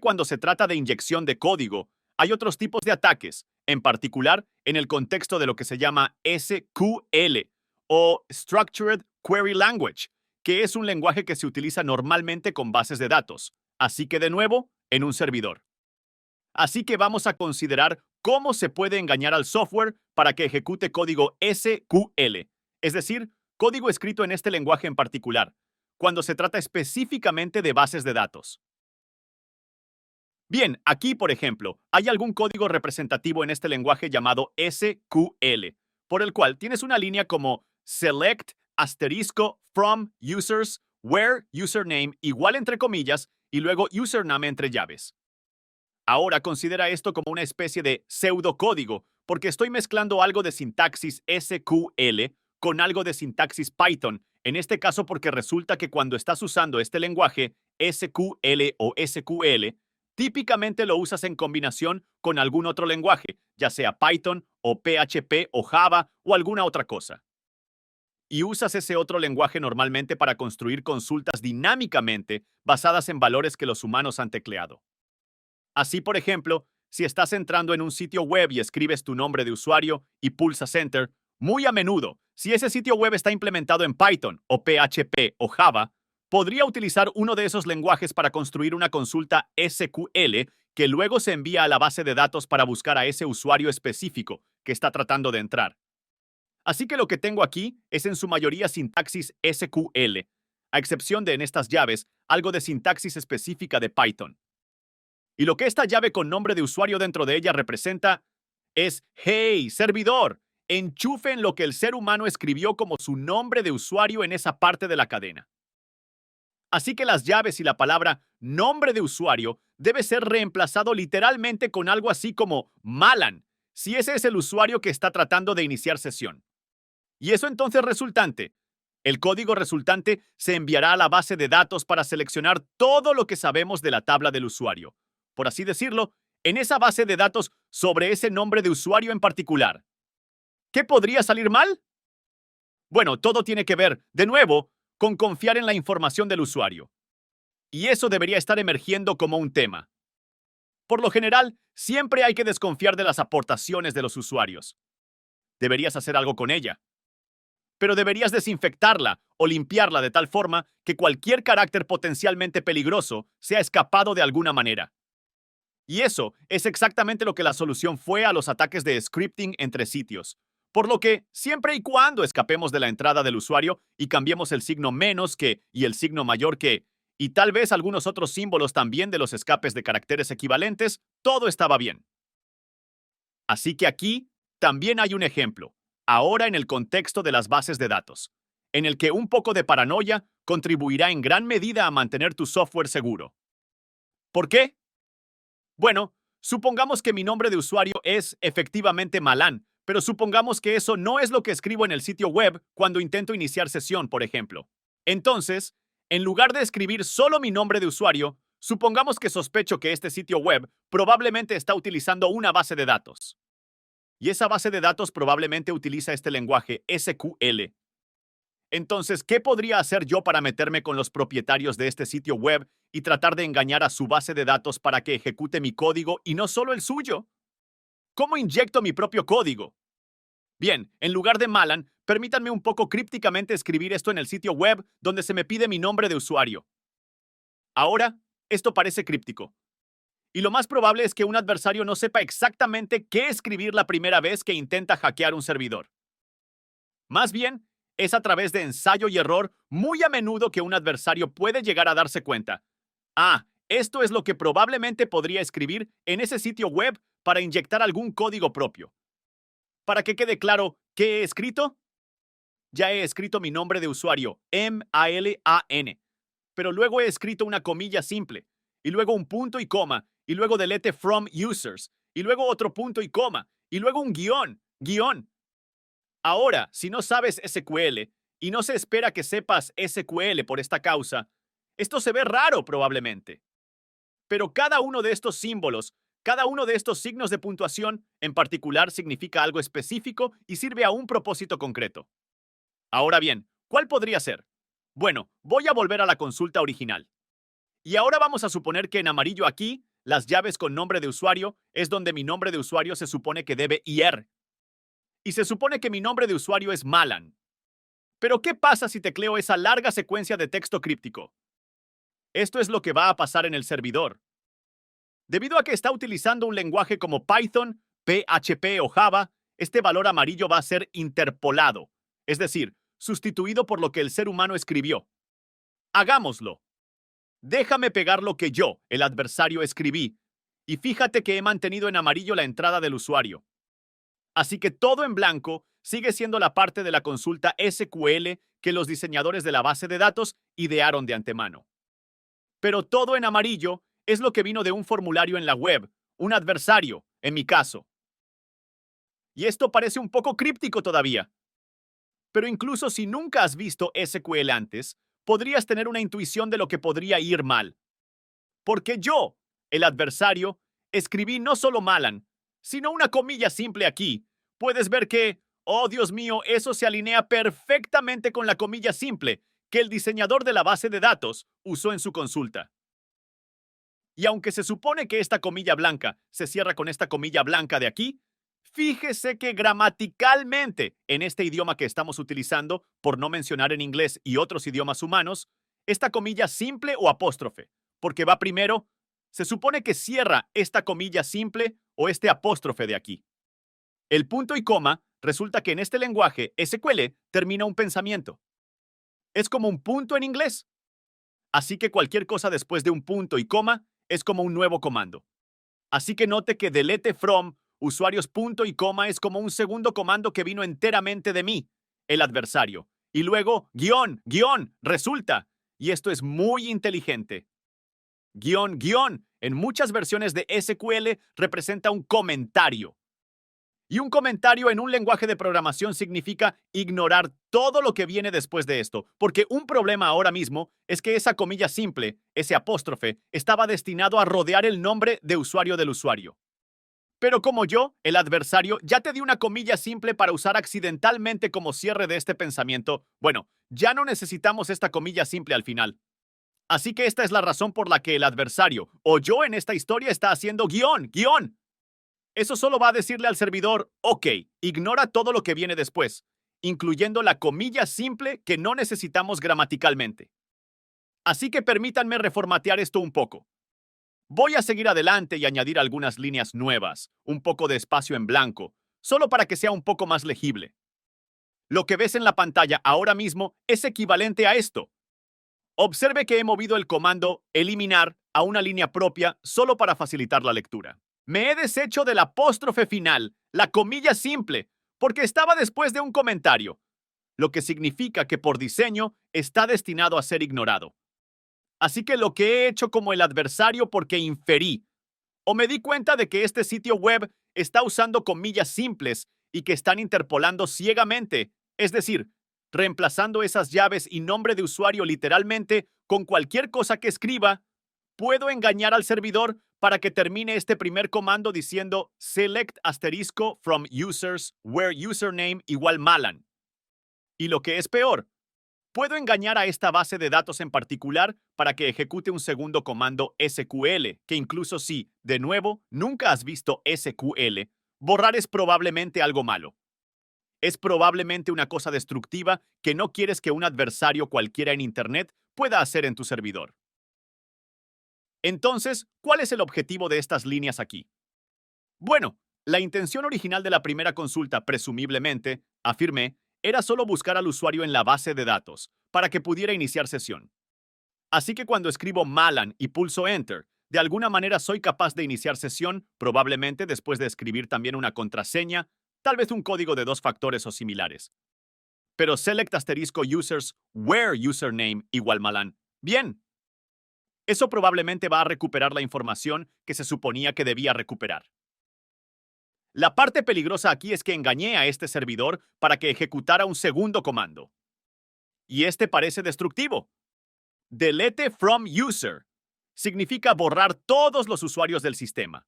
cuando se trata de inyección de código, hay otros tipos de ataques, en particular en el contexto de lo que se llama SQL o Structured Query Language, que es un lenguaje que se utiliza normalmente con bases de datos, así que de nuevo, en un servidor. Así que vamos a considerar cómo se puede engañar al software para que ejecute código SQL, es decir, código escrito en este lenguaje en particular, cuando se trata específicamente de bases de datos. Bien, aquí, por ejemplo, hay algún código representativo en este lenguaje llamado SQL, por el cual tienes una línea como select asterisco from users where username igual entre comillas y luego username entre llaves. Ahora considera esto como una especie de pseudocódigo, porque estoy mezclando algo de sintaxis SQL con algo de sintaxis Python, en este caso porque resulta que cuando estás usando este lenguaje SQL o SQL, típicamente lo usas en combinación con algún otro lenguaje, ya sea Python o PHP o Java o alguna otra cosa. Y usas ese otro lenguaje normalmente para construir consultas dinámicamente basadas en valores que los humanos han tecleado. Así, por ejemplo, si estás entrando en un sitio web y escribes tu nombre de usuario y pulsas Enter, muy a menudo, si ese sitio web está implementado en Python o PHP o Java, podría utilizar uno de esos lenguajes para construir una consulta SQL que luego se envía a la base de datos para buscar a ese usuario específico que está tratando de entrar. Así que lo que tengo aquí es en su mayoría sintaxis SQL, a excepción de en estas llaves algo de sintaxis específica de Python. Y lo que esta llave con nombre de usuario dentro de ella representa es, hey, servidor, enchufen lo que el ser humano escribió como su nombre de usuario en esa parte de la cadena. Así que las llaves y la palabra nombre de usuario debe ser reemplazado literalmente con algo así como Malan, si ese es el usuario que está tratando de iniciar sesión. Y eso entonces resultante. El código resultante se enviará a la base de datos para seleccionar todo lo que sabemos de la tabla del usuario, por así decirlo, en esa base de datos sobre ese nombre de usuario en particular. ¿Qué podría salir mal? Bueno, todo tiene que ver, de nuevo, con confiar en la información del usuario. Y eso debería estar emergiendo como un tema. Por lo general, siempre hay que desconfiar de las aportaciones de los usuarios. Deberías hacer algo con ella. Pero deberías desinfectarla o limpiarla de tal forma que cualquier carácter potencialmente peligroso sea escapado de alguna manera. Y eso es exactamente lo que la solución fue a los ataques de scripting entre sitios. Por lo que, siempre y cuando escapemos de la entrada del usuario y cambiemos el signo menos que y el signo mayor que, y tal vez algunos otros símbolos también de los escapes de caracteres equivalentes, todo estaba bien. Así que aquí también hay un ejemplo, ahora en el contexto de las bases de datos, en el que un poco de paranoia contribuirá en gran medida a mantener tu software seguro. ¿Por qué? Bueno, supongamos que mi nombre de usuario es efectivamente Malan, pero supongamos que eso no es lo que escribo en el sitio web cuando intento iniciar sesión, por ejemplo. Entonces, en lugar de escribir solo mi nombre de usuario, supongamos que sospecho que este sitio web probablemente está utilizando una base de datos. Y esa base de datos probablemente utiliza este lenguaje SQL. Entonces, ¿qué podría hacer yo para meterme con los propietarios de este sitio web y tratar de engañar a su base de datos para que ejecute mi código y no solo el suyo? ¿Cómo inyecto mi propio código? Bien, en lugar de Malan, permítanme un poco crípticamente escribir esto en el sitio web donde se me pide mi nombre de usuario. Ahora, esto parece críptico. Y lo más probable es que un adversario no sepa exactamente qué escribir la primera vez que intenta hackear un servidor. Más bien, es a través de ensayo y error muy a menudo que un adversario puede llegar a darse cuenta. Ah, esto es lo que probablemente podría escribir en ese sitio web para inyectar algún código propio. Para que quede claro, ¿qué he escrito? Ya he escrito mi nombre de usuario, M-A-L-A-N, pero luego he escrito una comilla simple, y luego un punto y coma, y luego delete from users, y luego otro punto y coma, y luego un guión. Ahora, si no sabes SQL y no se espera que sepas SQL por esta causa, esto se ve raro probablemente. Pero cada uno de estos símbolos, cada uno de estos signos de puntuación en particular significa algo específico y sirve a un propósito concreto. Ahora bien, ¿cuál podría ser? Bueno, voy a volver a la consulta original. Y ahora vamos a suponer que en amarillo aquí las llaves con nombre de usuario es donde mi nombre de usuario se supone que debe ir. Y se supone que mi nombre de usuario es Malan. Pero ¿qué pasa si tecleo esa larga secuencia de texto críptico? Esto es lo que va a pasar en el servidor. Debido a que está utilizando un lenguaje como Python, PHP o Java, este valor amarillo va a ser interpolado, es decir, sustituido por lo que el ser humano escribió. Hagámoslo. Déjame pegar lo que yo, el adversario, escribí, y fíjate que he mantenido en amarillo la entrada del usuario. Así que todo en blanco sigue siendo la parte de la consulta SQL que los diseñadores de la base de datos idearon de antemano. Pero todo en amarillo es lo que vino de un formulario en la web, un adversario, en mi caso. Y esto parece un poco críptico todavía. Pero incluso si nunca has visto SQL antes, podrías tener una intuición de lo que podría ir mal. Porque yo, el adversario, escribí no solo Malan, sino una comilla simple aquí. Puedes ver que, oh Dios mío, eso se alinea perfectamente con la comilla simple que el diseñador de la base de datos usó en su consulta. Y aunque se supone que esta comilla blanca se cierra con esta comilla blanca de aquí, fíjese que gramaticalmente, en este idioma que estamos utilizando, por no mencionar en inglés y otros idiomas humanos, esta comilla simple o apóstrofe, porque va primero, se supone que cierra esta comilla simple o este apóstrofe de aquí. El punto y coma resulta que en este lenguaje SQL termina un pensamiento. Es como un punto en inglés. Así que cualquier cosa después de un punto y coma es como un nuevo comando. Así que note que delete from usuarios punto y coma es como un segundo comando que vino enteramente de mí, el adversario. Y luego guión, resulta. Y esto es muy inteligente. Guión, en muchas versiones de SQL representa un comentario. Y un comentario en un lenguaje de programación significa ignorar todo lo que viene después de esto, porque un problema ahora mismo es que esa comilla simple, ese apóstrofe, estaba destinado a rodear el nombre de usuario del usuario. Pero como yo, el adversario, ya te di una comilla simple para usar accidentalmente como cierre de este pensamiento, bueno, ya no necesitamos esta comilla simple al final. Así que esta es la razón por la que el adversario, o yo en esta historia, está haciendo guión. Eso solo va a decirle al servidor, ok, ignora todo lo que viene después, incluyendo la comilla simple que no necesitamos gramaticalmente. Así que permítanme reformatear esto un poco. Voy a seguir adelante y añadir algunas líneas nuevas, un poco de espacio en blanco, solo para que sea un poco más legible. Lo que ves en la pantalla ahora mismo es equivalente a esto. Observe que he movido el comando eliminar a una línea propia solo para facilitar la lectura. Me he deshecho del apóstrofe final, la comilla simple, porque estaba después de un comentario, lo que significa que por diseño está destinado a ser ignorado. Así que lo que he hecho como el adversario porque inferí, o me di cuenta de que este sitio web está usando comillas simples y que están interpolando ciegamente, es decir, reemplazando esas llaves y nombre de usuario literalmente con cualquier cosa que escriba, puedo engañar al servidor para que termine este primer comando diciendo select asterisco from users where username igual Malan. Y lo que es peor, puedo engañar a esta base de datos en particular para que ejecute un segundo comando SQL, que incluso si, de nuevo, nunca has visto SQL, borrar es probablemente algo malo. Es probablemente una cosa destructiva que no quieres que un adversario cualquiera en Internet pueda hacer en tu servidor. Entonces, ¿cuál es el objetivo de estas líneas aquí? Bueno, la intención original de la primera consulta, presumiblemente, afirmé, era solo buscar al usuario en la base de datos, para que pudiera iniciar sesión. Así que cuando escribo Malan y pulso Enter, de alguna manera soy capaz de iniciar sesión, probablemente después de escribir también una contraseña, tal vez un código de 2 factores o similares. Pero select asterisco users where username igual Malan. Bien. Eso probablemente va a recuperar la información que se suponía que debía recuperar. La parte peligrosa aquí es que engañé a este servidor para que ejecutara un segundo comando. Y este parece destructivo. Delete from user significa borrar todos los usuarios del sistema.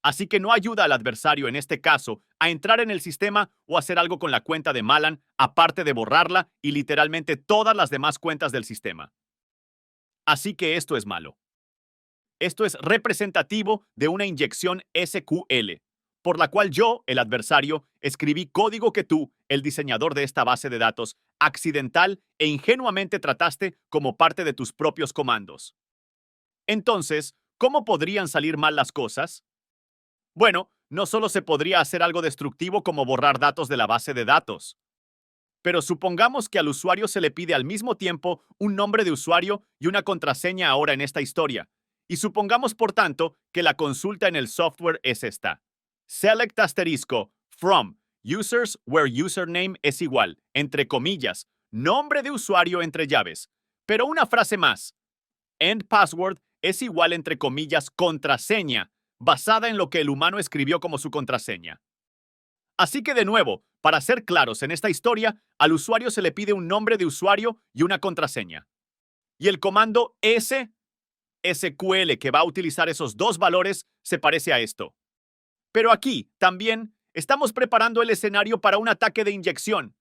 Así que no ayuda al adversario en este caso a entrar en el sistema o hacer algo con la cuenta de Malan aparte de borrarla y literalmente todas las demás cuentas del sistema. Así que esto es malo. esto es representativo de una inyección SQL, por la cual yo, el adversario, escribí código que tú, el diseñador de esta base de datos, accidental e ingenuamente trataste como parte de tus propios comandos. Entonces, ¿cómo podrían salir mal las cosas? Bueno, no solo se podría hacer algo destructivo como borrar datos de la base de datos, pero supongamos que al usuario se le pide al mismo tiempo un nombre de usuario y una contraseña ahora en esta historia. Y supongamos, por tanto, que la consulta en el software es esta. Select asterisco from users where username es igual, entre comillas, nombre de usuario entre llaves. Pero una frase más. End password es igual entre comillas contraseña, basada en lo que el humano escribió como su contraseña. Así que de nuevo, para ser claros en esta historia, al usuario se le pide un nombre de usuario y una contraseña. Y el comando SQL que va a utilizar esos dos valores se parece a esto. Pero aquí, también, estamos preparando el escenario para un ataque de inyección.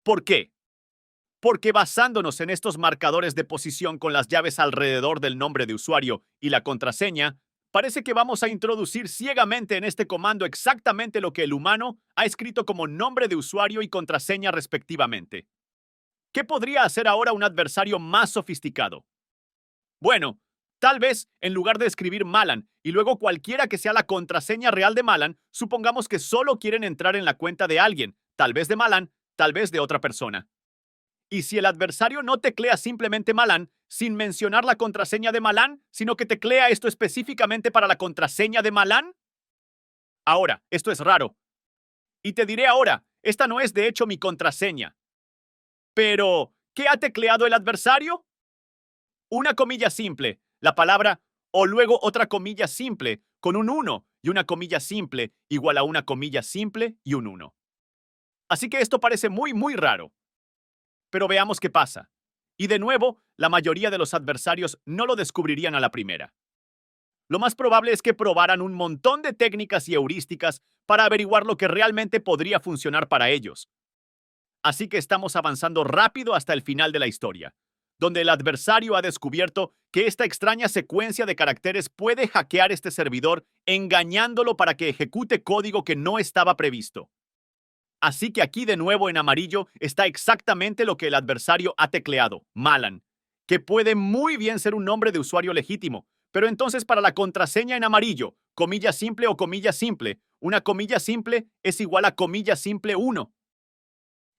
¿Por qué? Porque basándonos en estos marcadores de posición con las llaves alrededor del nombre de usuario y la contraseña, parece que vamos a introducir ciegamente en este comando exactamente lo que el humano ha escrito como nombre de usuario y contraseña respectivamente. ¿Qué podría hacer ahora un adversario más sofisticado? Bueno, tal vez, en lugar de escribir Malan y luego cualquiera que sea la contraseña real de Malan, supongamos que solo quieren entrar en la cuenta de alguien, tal vez de Malan, tal vez de otra persona. Y si el adversario no teclea simplemente Malan, sin mencionar la contraseña de Malan, sino que teclea esto específicamente para la contraseña de Malan. Ahora, esto es raro. Y te diré ahora, esta no es de hecho mi contraseña. Pero, ¿qué ha tecleado el adversario? Una comilla simple, la palabra, o luego otra comilla simple, con un 1 y una comilla simple igual a una comilla simple y un 1. Así que esto parece muy raro. Pero veamos qué pasa. Y de nuevo, la mayoría de los adversarios no lo descubrirían a la primera. Lo más probable es que probaran un montón de técnicas y heurísticas para averiguar lo que realmente podría funcionar para ellos. Así que estamos avanzando rápido hasta el final de la historia, donde el adversario ha descubierto que esta extraña secuencia de caracteres puede hackear este servidor engañándolo para que ejecute código que no estaba previsto. Así que aquí de nuevo en amarillo está exactamente lo que el adversario ha tecleado, Malan, que puede muy bien ser un nombre de usuario legítimo, pero entonces para la contraseña en amarillo, comilla simple o comilla simple, una comilla simple es igual a comilla simple 1.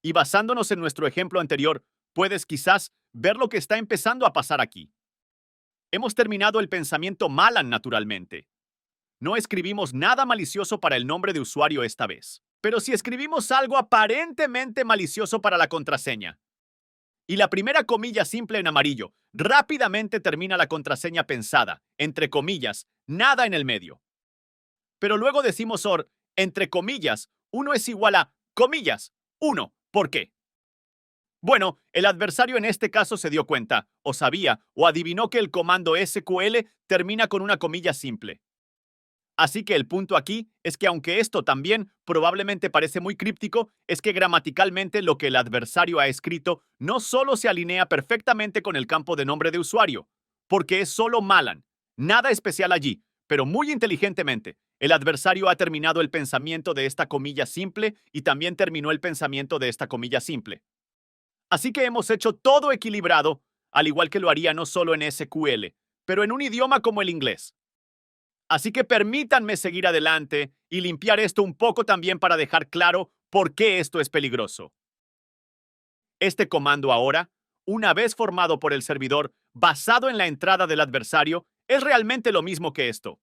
Y basándonos en nuestro ejemplo anterior, puedes quizás ver lo que está empezando a pasar aquí. Hemos terminado el pensamiento Malan naturalmente. No escribimos nada malicioso para el nombre de usuario esta vez. Pero si escribimos algo aparentemente malicioso para la contraseña, y la primera comilla simple en amarillo rápidamente termina la contraseña pensada, entre comillas, nada en el medio. Pero luego decimos entre comillas, 1 es igual a, comillas, 1. ¿Por qué? Bueno, el adversario en este caso se dio cuenta, o sabía, o adivinó que el comando SQL termina con una comilla simple. Así que el punto aquí es que aunque esto también probablemente parece muy críptico, es que gramaticalmente lo que el adversario ha escrito no solo se alinea perfectamente con el campo de nombre de usuario, porque es solo Malan, nada especial allí, pero muy inteligentemente, el adversario ha terminado el pensamiento de esta comilla simple y también terminó el pensamiento de esta comilla simple. Así que hemos hecho todo equilibrado, al igual que lo haría no solo en SQL, pero en un idioma como el inglés. Así que permítanme seguir adelante y limpiar esto un poco también para dejar claro por qué esto es peligroso. Este comando ahora, una vez formado por el servidor basado en la entrada del adversario, es realmente lo mismo que esto.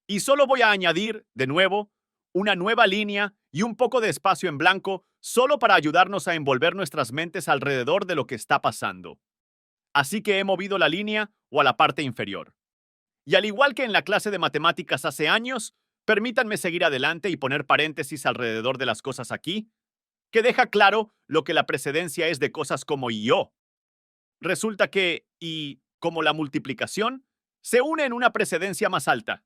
Y solo voy a añadir, de nuevo, una nueva línea y un poco de espacio en blanco solo para ayudarnos a envolver nuestras mentes alrededor de lo que está pasando. Así que he movido la línea o a la parte inferior. Y al igual que en la clase de matemáticas hace años, permítanme seguir adelante y poner paréntesis alrededor de las cosas aquí, que deja claro lo que la precedencia es de cosas como y o. Resulta que y, como la multiplicación, se une en una precedencia más alta.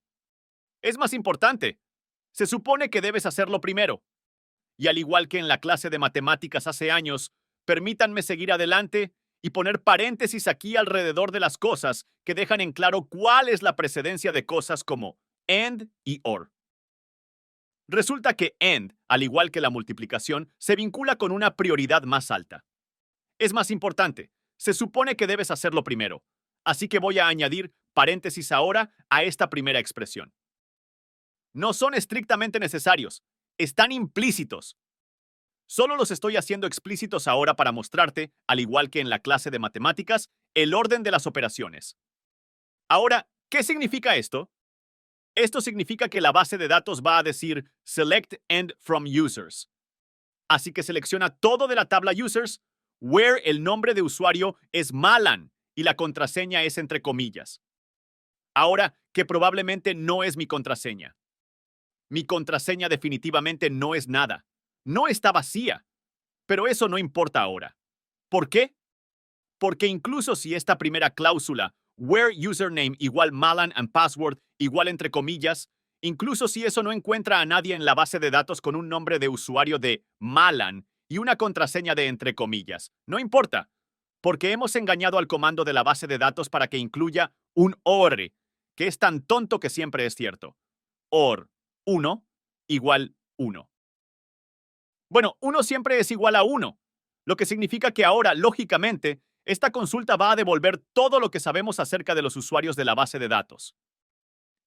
Es más importante. Se supone que debes hacerlo primero. Y al igual que en la clase de matemáticas hace años, permítanme seguir adelante y poner paréntesis aquí alrededor de las cosas que dejan en claro cuál es la precedencia de cosas como and y or. Resulta que and, al igual que la multiplicación, se vincula con una prioridad más alta. Es más importante. Se supone que debes hacerlo primero. Así que voy a añadir paréntesis ahora a esta primera expresión. No son estrictamente necesarios. Están implícitos. Solo los estoy haciendo explícitos ahora para mostrarte, al igual que en la clase de matemáticas, el orden de las operaciones. Ahora, ¿qué significa esto? Esto significa que la base de datos va a decir select and from users. Así que selecciona todo de la tabla users, where el nombre de usuario es Malan y la contraseña es entre comillas. Ahora, que probablemente no es mi contraseña. Mi contraseña definitivamente no es nada. No está vacía. Pero eso no importa ahora. ¿Por qué? Porque incluso si esta primera cláusula, where username igual Malan and password igual entre comillas, incluso si eso no encuentra a nadie en la base de datos con un nombre de usuario de Malan y una contraseña de entre comillas, no importa, porque hemos engañado al comando de la base de datos para que incluya un OR, que es tan tonto que siempre es cierto. OR 1 igual 1. Bueno, 1 siempre es igual a 1, lo que significa que ahora, lógicamente, esta consulta va a devolver todo lo que sabemos acerca de los usuarios de la base de datos.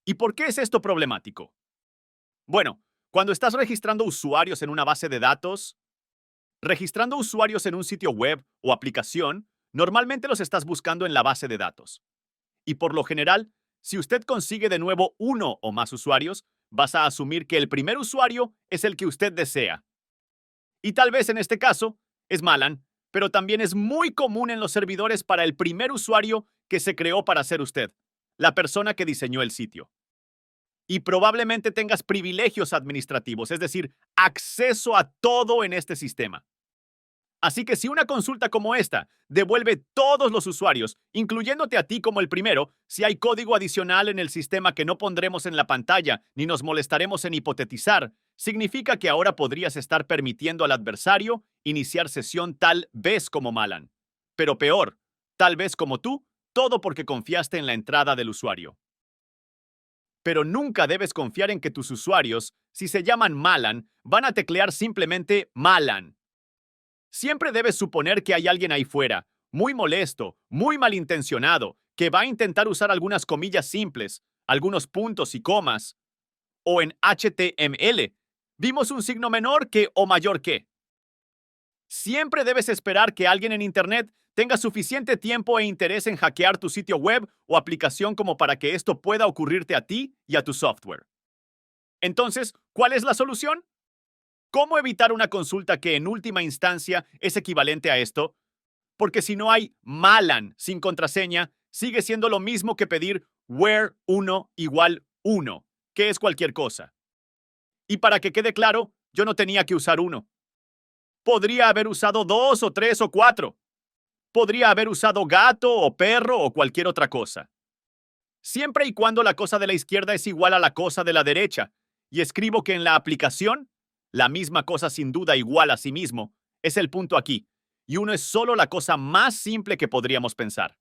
¿Y por qué es esto problemático? Bueno, cuando estás registrando usuarios en una base de datos, registrando usuarios en un sitio web o aplicación, normalmente los estás buscando en la base de datos. Y por lo general, si usted consigue de nuevo uno o más usuarios, vas a asumir que el primer usuario es el que usted desea. Y tal vez en este caso es Malan, pero también es muy común en los servidores para el primer usuario que se creó para ser usted, la persona que diseñó el sitio. Y probablemente tengas privilegios administrativos, es decir, acceso a todo en este sistema. Así que si una consulta como esta devuelve todos los usuarios, incluyéndote a ti como el primero, si hay código adicional en el sistema que no pondremos en la pantalla ni nos molestaremos en hipotetizar, significa que ahora podrías estar permitiendo al adversario iniciar sesión tal vez como Malan. Pero peor, tal vez como tú, todo porque confiaste en la entrada del usuario. Pero nunca debes confiar en que tus usuarios, si se llaman Malan, van a teclear simplemente Malan. Siempre debes suponer que hay alguien ahí fuera, muy molesto, muy malintencionado, que va a intentar usar algunas comillas simples, algunos puntos y comas. O en HTML, vimos un signo menor que o mayor que. Siempre debes esperar que alguien en Internet tenga suficiente tiempo e interés en hackear tu sitio web o aplicación como para que esto pueda ocurrirte a ti y a tu software. Entonces, ¿cuál es la solución? ¿Cómo evitar una consulta que en última instancia es equivalente a esto? Porque si no hay Malan sin contraseña, sigue siendo lo mismo que pedir where 1 igual 1, que es cualquier cosa. Y para que quede claro, yo no tenía que usar 1. Podría haber usado 2 o 3 o 4. Podría haber usado gato o perro o cualquier otra cosa. Siempre y cuando la cosa de la izquierda es igual a la cosa de la derecha, y escribo que en la aplicación, la misma cosa sin duda igual a sí mismo, es el punto aquí, y uno es solo la cosa más simple que podríamos pensar.